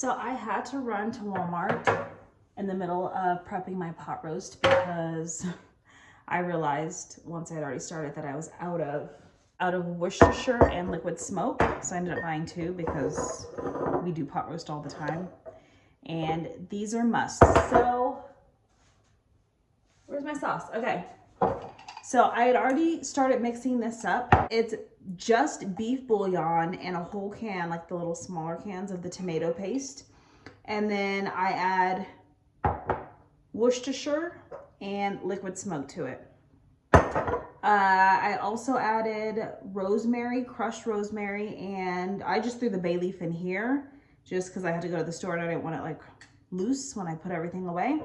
So I had to run to Walmart in the middle of prepping my pot roast because I realized once I had already started that I was out of Worcestershire and liquid smoke. So I ended up buying 2 because we do pot roast all the time. And these are musts. So where's my sauce? Okay. So I had already started mixing this up. It's just beef bouillon and a whole can, like the little smaller cans of the tomato paste. And then I add Worcestershire and liquid smoke to it. I also added rosemary, crushed rosemary, and I just threw the bay leaf in here just because I had to go to the store and I didn't want it like loose when I put everything away.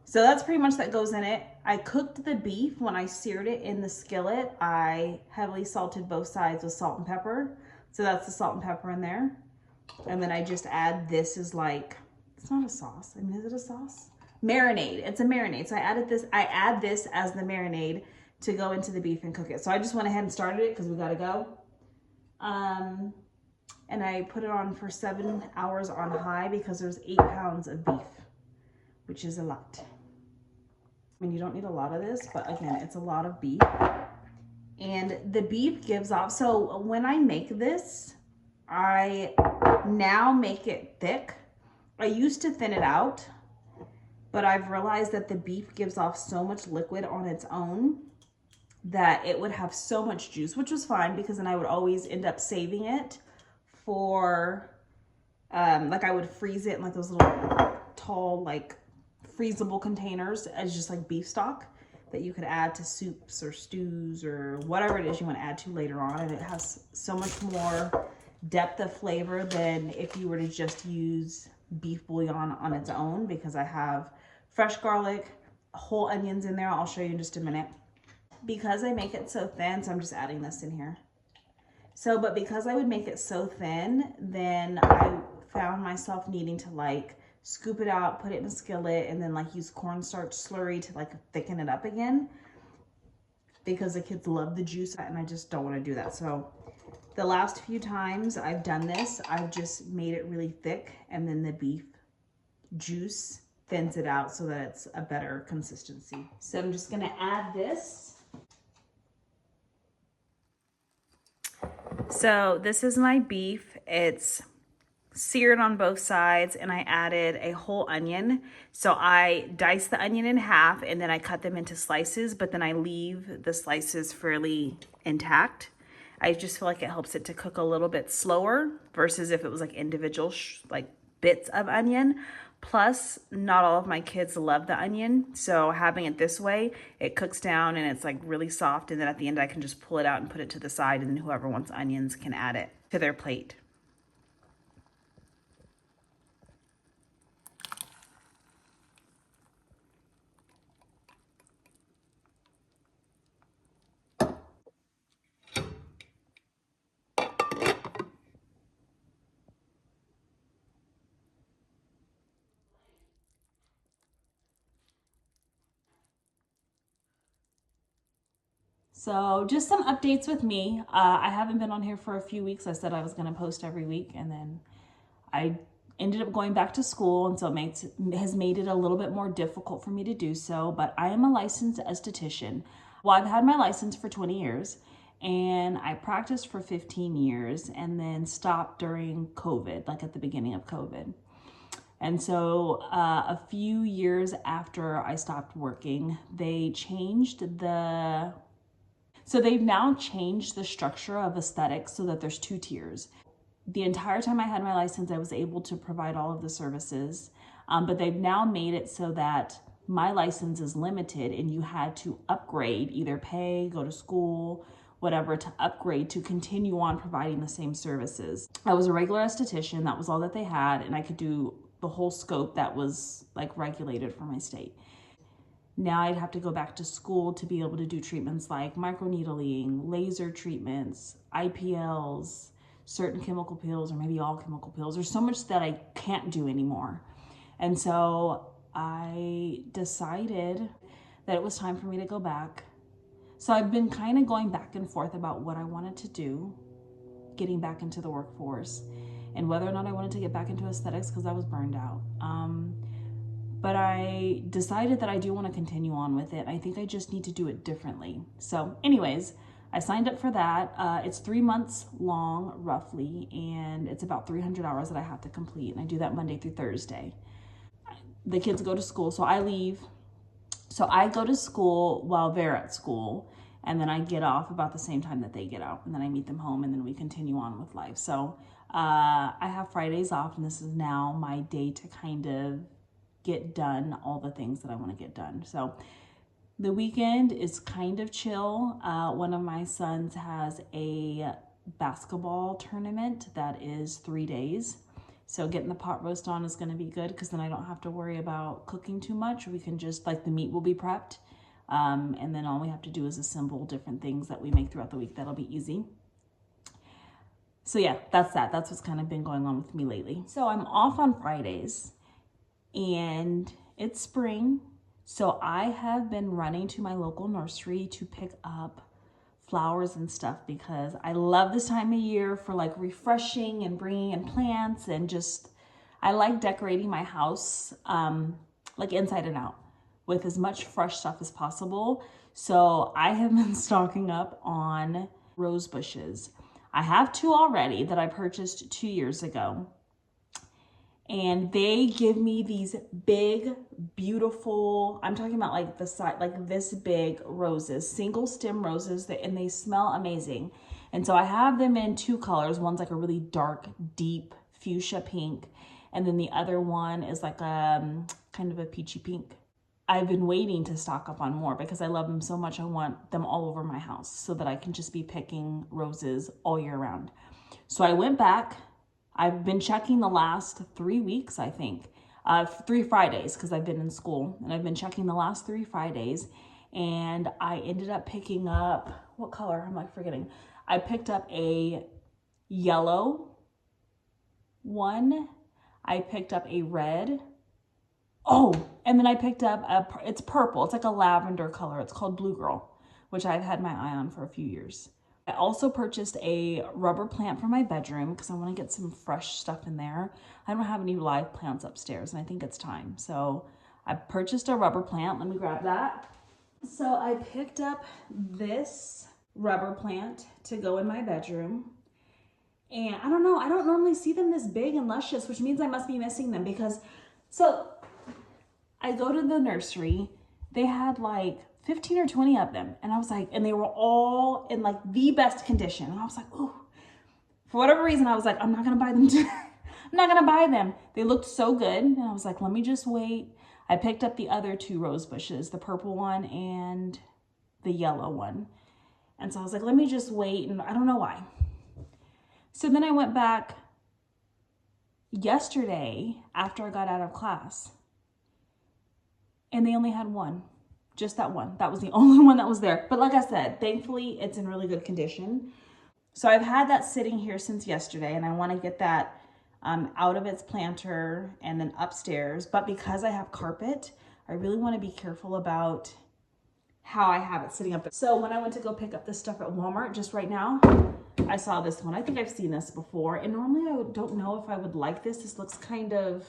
So that's pretty much that goes in it. I cooked the beef. When I seared it in the skillet, I heavily salted both sides with salt and pepper. So that's the salt and pepper in there. And then I just add this as like, it's not a sauce. I mean, is it a sauce? Marinade. It's a marinade. So I add this as the marinade to go into the beef and cook it. So I just went ahead and started it because we gotta go. And I put it on for 7 hours on high because there's 8 pounds of beef, which is a lot. I mean, you don't need a lot of this, but again, it's a lot of beef. And the beef gives off, so when I make this, I now make it thick. I used to thin it out, but I've realized that the beef gives off so much liquid on its own that it would have so much juice, which was fine because then I would always end up saving it for, like I would freeze it in like those little tall, like freezable containers as just like beef stock that you could add to soups or stews or whatever it is you want to add to later on. And it has so much more depth of flavor than if you were to just use beef bouillon on its own, because I have fresh garlic, whole onions in there. I'll show you in just a minute. Because I make it so thin, so I'm just adding this in here. So, but because I would make it so thin, then I found myself needing to like scoop it out, put it in a skillet, and then like use cornstarch slurry to like thicken it up again because the kids love the juice and I just don't want to do that. So the last few times I've done this, I've just made it really thick and then the beef juice thins it out so that it's a better consistency. So I'm just gonna add this. So this is my beef. It's seared on both sides and I added a whole onion. So I dice the onion in half and then I cut them into slices, but then I leave the slices fairly intact. I just feel like it helps it to cook a little bit slower versus if it was like individual like bits of onion. Plus, not all of my kids love the onion, so having it this way, it cooks down and it's like really soft, and then at the end I can just pull it out and put it to the side, and then whoever wants onions can add it to their plate. So just some updates with me. I haven't been on here for a few weeks. I said I was going to post every week, and then I ended up going back to school, and so it has made it a little bit more difficult for me to do so. But I am a licensed esthetician. Well, I've had my license for 20 years, and I practiced for 15 years, and then stopped during COVID, like at the beginning of COVID. And so a few years after I stopped working, they've now changed the structure of aesthetics so that there's 2 tiers. The entire time I had my license, I was able to provide all of the services, but they've now made it so that my license is limited and you had to upgrade, either pay, go to school, whatever, to upgrade to continue on providing the same services. I was a regular esthetician, that was all that they had, and I could do the whole scope that was like regulated for my state. Now I'd have to go back to school to be able to do treatments like microneedling, laser treatments, IPLs, certain chemical peels, or maybe all chemical peels. There's so much that I can't do anymore. And so I decided that it was time for me to go back. So I've been kind of going back and forth about what I wanted to do, getting back into the workforce. and whether or not I wanted to get back into aesthetics because I was burned out. But I decided that I do want to continue on with it. I think I just need to do it differently. So anyways, I signed up for that. It's 3 months long, roughly, and it's about 300 hours that I have to complete. And I do that Monday through Thursday. The kids go to school, so I leave. So I go to school while they're at school, and then I get off about the same time that they get out, and then I meet them home, and then we continue on with life. So I have Fridays off, and this is now my day to kind of get done all the things that I want to get done. So the weekend is kind of chill. One of my sons has a basketball tournament that is 3 days. So getting the pot roast on is going to be good because then I don't have to worry about cooking too much. We can just, like, the meat will be prepped. And then all we have to do is assemble different things that we make throughout the week. That'll be easy. So yeah, that's that. That's what's kind of been going on with me lately. So I'm off on Fridays and it's spring. So I have been running to my local nursery to pick up flowers and stuff because I love this time of year for like refreshing and bringing in plants, and just I like decorating my house like inside and out with as much fresh stuff as possible. So I have been stocking up on rose bushes. I have 2 already that I purchased 2 years ago, and they give me these big, beautiful, I'm talking about like the side, like this big roses, single stem roses, and they smell amazing. And so I have them in 2 colors. One's like a really dark, deep fuchsia pink, and then the other one is like a kind of a peachy pink. I've been waiting to stock up on more because I love them so much. I want them all over my house so that I can just be picking roses all year round. So I went back. I've been checking the last 3 weeks, I think, 3 Fridays, because I've been in school, and I've been checking the last 3 Fridays, and I ended up picking up, what color am I forgetting? I picked up a yellow one. I picked up a red. Oh, and then I picked up it's purple. It's like a lavender color. It's called Blue Girl, which I've had my eye on for a few years. I also purchased a rubber plant for my bedroom because I want to get some fresh stuff in there. I don't have any live plants upstairs, and I think it's time. So I purchased a rubber plant. Let me grab that. So I picked up this rubber plant to go in my bedroom. And I don't know, I don't normally see them this big and luscious, which means I must be missing them because, so I go to the nursery. They had like 15 or 20 of them. And I was like, and they were all in like the best condition. And I was like, ooh, for whatever reason, I was like, I'm not going to buy them. I'm not going to buy them. They looked so good. And I was like, let me just wait. I picked up the other 2 rose bushes, the purple one and the yellow one. And so I was like, let me just wait. And I don't know why. So then I went back yesterday after I got out of class, and they only had one. Just that one. That was the only one that was there. But like I said, thankfully, it's in really good condition. So I've had that sitting here since yesterday, and I want to get that out of its planter and then upstairs. But because I have carpet, I really want to be careful about how I have it sitting up. So when I went to go pick up this stuff at Walmart just right now, I saw this one. I think I've seen this before. And normally I don't know if I would like this. This looks kind of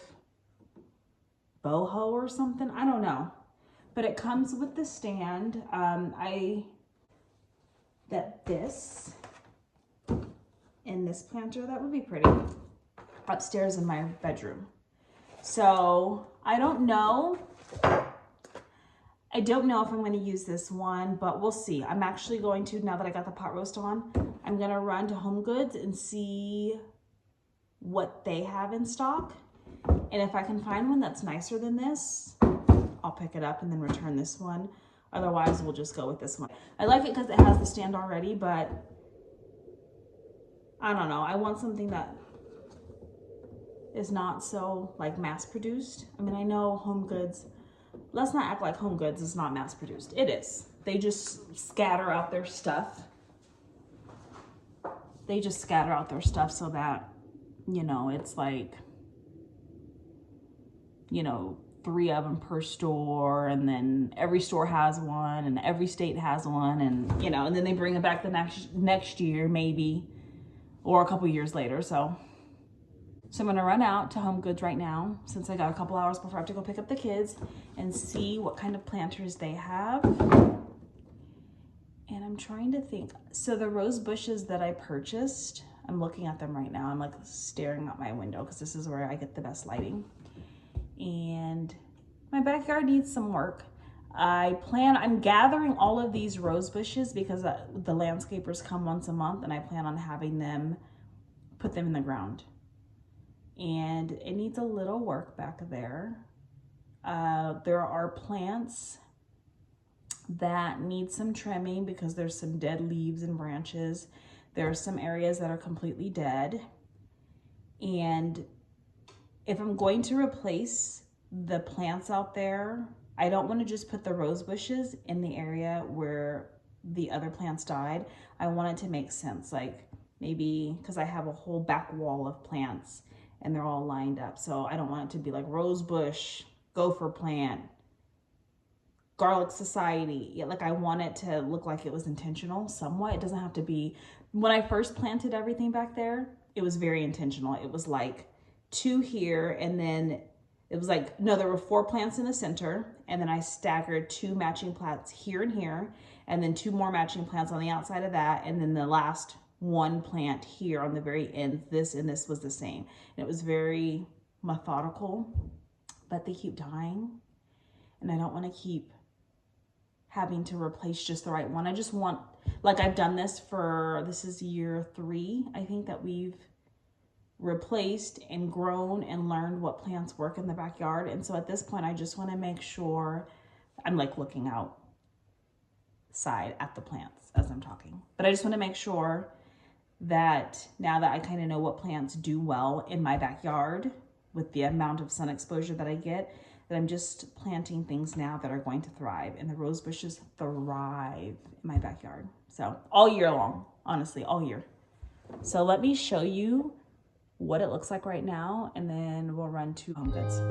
boho or something. I don't know. But it comes with the stand. This and this planter, that would be pretty upstairs in my bedroom. So I don't know if I'm going to use this one, but we'll see. I'm actually going to, now that I got the pot roast on, I'm going to run to HomeGoods and see what they have in stock. And if I can find one that's nicer than this, I'll pick it up and then return this one. Otherwise, we'll just go with this one. I like it because it has the stand already, but I don't know. I want something that is not so like mass produced. I mean, I know HomeGoods, let's not act like HomeGoods is not mass produced. It is. They just scatter out their stuff. They just scatter out their stuff so that, you know, it's like, you know, 3 of them per store, and then every store has one, and every state has one, and you know, and then they bring it back the next year maybe, or a couple years later. So So I'm gonna run out to HomeGoods right now, since I got a couple hours before I have to go pick up the kids, and see what kind of planters they have. And I'm trying to think. So the rose bushes that I purchased, I'm looking at them right now. I'm like staring out my window because this is where I get the best lighting. And my backyard needs some work. I'm gathering all of these rose bushes because the landscapers come once a month, and I plan on having them put them in the ground. And it needs a little work back there. There are plants that need some trimming because there's some dead leaves and branches. There are some areas that are completely dead. And if I'm going to replace the plants out there, I don't want to just put the rose bushes in the area where the other plants died. I want it to make sense, like maybe because I have a whole back wall of plants and they're all lined up. So I don't want it to be like rose bush, gopher plant, garlic society. Yeah, like I want it to look like it was intentional somewhat. It doesn't have to be. When I first planted everything back there, it was very intentional. It was like 2 here, and then it was like, no, there were 4 plants in the center, and then I staggered 2 matching plants here and here, and then 2 more matching plants on the outside of that, and then the last 1 plant here on the very end. This and this was the same. And it was very methodical, but they keep dying, and I don't want to keep having to replace just the right one. I just want, like I've done this this is year 3, I think, that we've replaced and grown and learned what plants work in the backyard. And so at this point, I just want to make sure I'm like looking outside at the plants as I'm talking. But I just want to make sure that now that I kind of know what plants do well in my backyard with the amount of sun exposure that I get, that I'm just planting things now that are going to thrive. And the rose bushes thrive in my backyard. So all year long, honestly, all year. So let me show you what it looks like right now, and then we'll run to HomeGoods.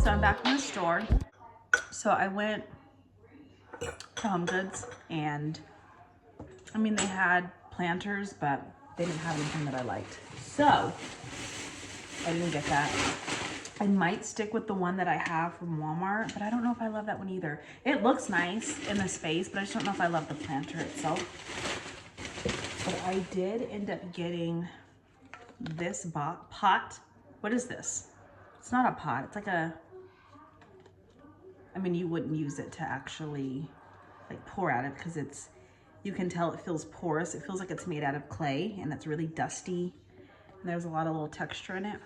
So I'm back in the store. So I went to HomeGoods, and I mean, they had planters, but they didn't have anything that I liked. So I didn't get that. I might stick with the one that I have from Walmart, but I don't know if I love that one either. It looks nice in the space, but I just don't know if I love the planter itself. But I did end up getting this pot. What is this? It's not a pot. It's like a, I mean, you wouldn't use it to actually like pour out of, because it's, you can tell it feels porous. It feels like it's made out of clay, and it's really dusty. And there's a lot of little texture in it.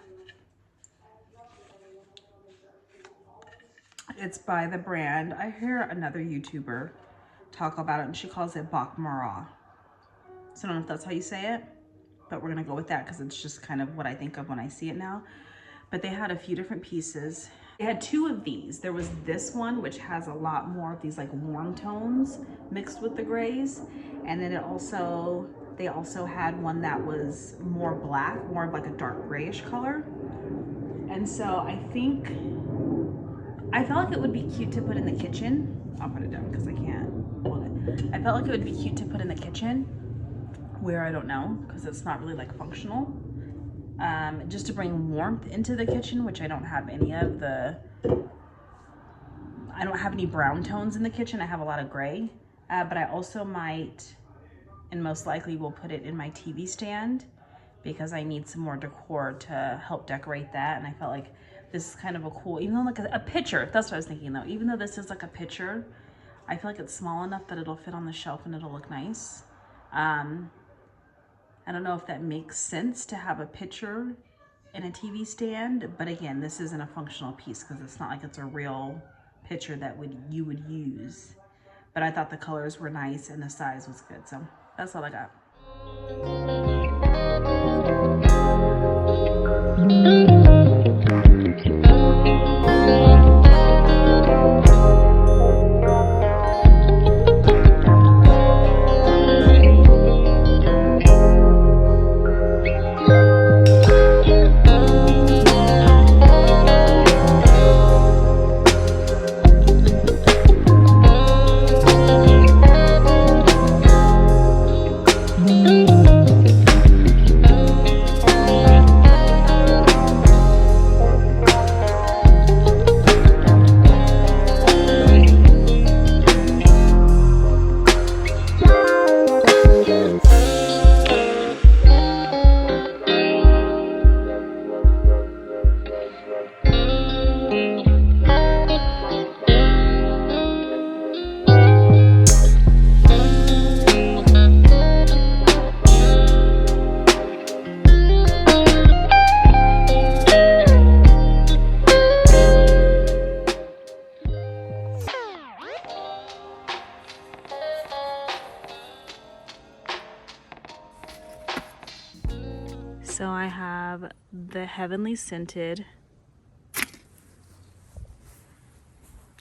It's by the brand. I hear another YouTuber talk about it, and she calls it Bach Mara. So I don't know if that's how you say it, but we're gonna go with that because it's just kind of what I think of when I see it now. But they had a few different pieces. They had 2 of these. There was this one, which has a lot more of these like warm tones mixed with the grays. And then they also had one that was more black, more of like a dark grayish color. And so I felt like it would be cute to put in the kitchen. I'll put it down because I can't hold it. I felt like it would be cute to put in the kitchen, where I don't know, because it's not really like functional. Just to bring warmth into the kitchen, which I don't have any of the, I don't have any brown tones in the kitchen. I have a lot of gray, but I also might, and most likely will put it in my TV stand because I need some more decor to help decorate that. And I felt like this is kind of a cool, even though like a picture, that's what I was thinking though. Even though this is like a picture, I feel like it's small enough that it'll fit on the shelf and it'll look nice. I don't know if that makes sense to have a picture in a TV stand, but again, this isn't a functional piece because it's not like it's a real picture that you would use. But I thought the colors were nice and the size was good, so that's all I got. So I have the Heavenly Scented.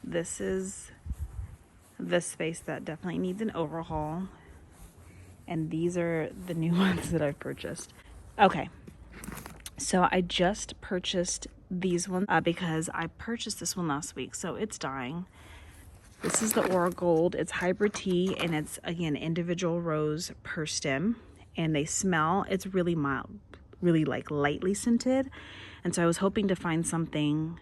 This is the space that definitely needs an overhaul. And these are the new ones that I've purchased. Okay, so I just purchased these ones because I purchased this one last week, so it's dying. This is the Aura Gold. It's hybrid tea, and it's, again, individual rose per stem. And they smell, it's really mild, really like lightly scented. And so I was hoping to find something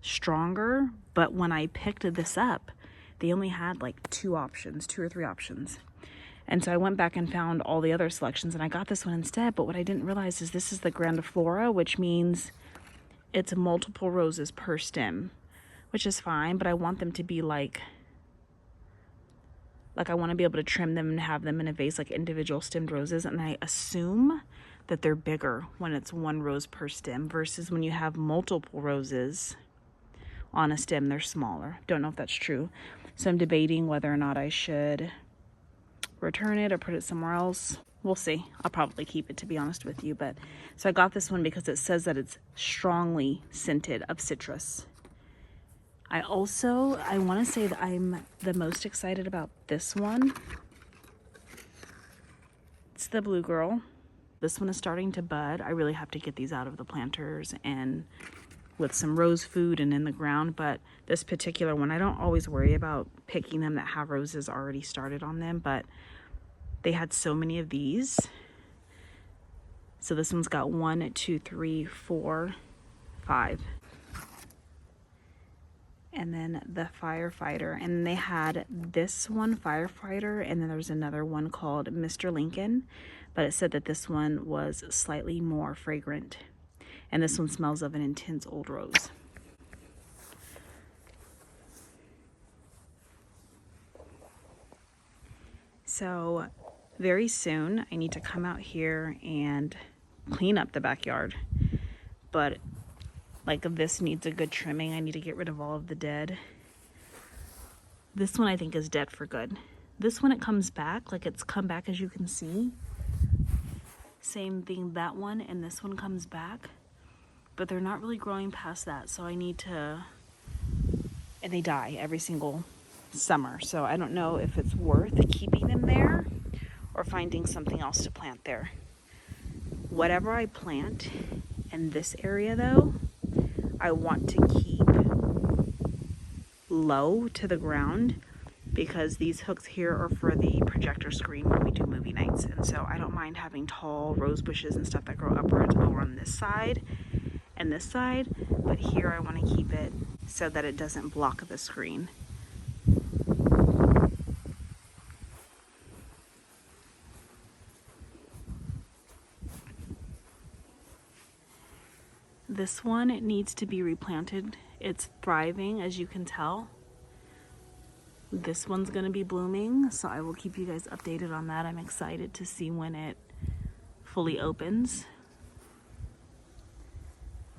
stronger, but when I picked this up, they only had like two or three options. And so I went back and found all the other selections, and I got this one instead. But what I didn't realize is this is the Grandiflora, which means it's multiple roses per stem, which is fine, but I want them to be like I want to be able to trim them and have them in a vase like individual stemmed roses. And I assume that they're bigger when it's one rose per stem versus when you have multiple roses on a stem, they're smaller. Don't know if that's true. So I'm debating whether or not I should return it or put it somewhere else. We'll see. I'll probably keep it, to be honest with you. But so I got this one because it says that it's strongly scented of citrus. I want to say that I'm the most excited about this one. It's the Blue Girl. This one is starting to bud. I really have to get these out of the planters and with some rose food and in the ground. But this particular one, I don't always worry about picking them that have roses already started on them, but they had so many of these. So this one's got 1, 2, 3, 4, 5. And then the Firefighter, and they had this one, Firefighter, and then there was another one called Mr. Lincoln, but it said that this one was slightly more fragrant, and this one smells of an intense old rose. So very soon I need to come out here and clean up the backyard, but like this needs a good trimming. I need to get rid of all of the dead. This one I think is dead for good. This one, it comes back, like it's come back, as you can see. Same thing, that one and this one comes back, but they're not really growing past that. So I need to, and they die every single summer. So I don't know if it's worth keeping them there or finding something else to plant there. Whatever I plant And this area though, I want to keep low to the ground because these hooks here are for the projector screen when we do movie nights. And so I don't mind having tall rose bushes and stuff that grow upwards over on this side and this side, but here I want to keep it so that it doesn't block the screen. This one, it needs to be replanted. It's thriving, as you can tell. This one's gonna be blooming, so I will keep you guys updated on that. I'm excited to see when it fully opens.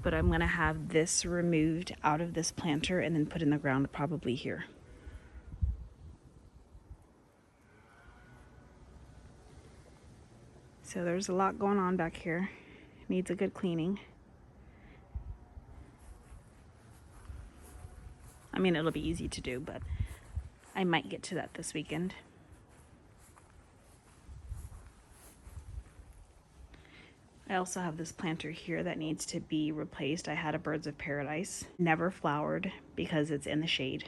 But I'm gonna have this removed out of this planter and then put in the ground probably here. So there's a lot going on back here. Needs a good cleaning. I mean, it'll be easy to do, but I might get to that this weekend. I also have this planter here that needs to be replaced. I had a Birds of Paradise, never flowered because it's in the shade.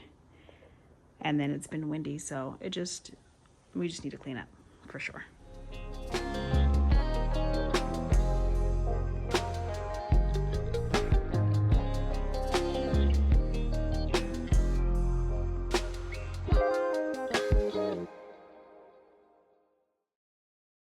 And then it's been windy, so we just need to clean up for sure.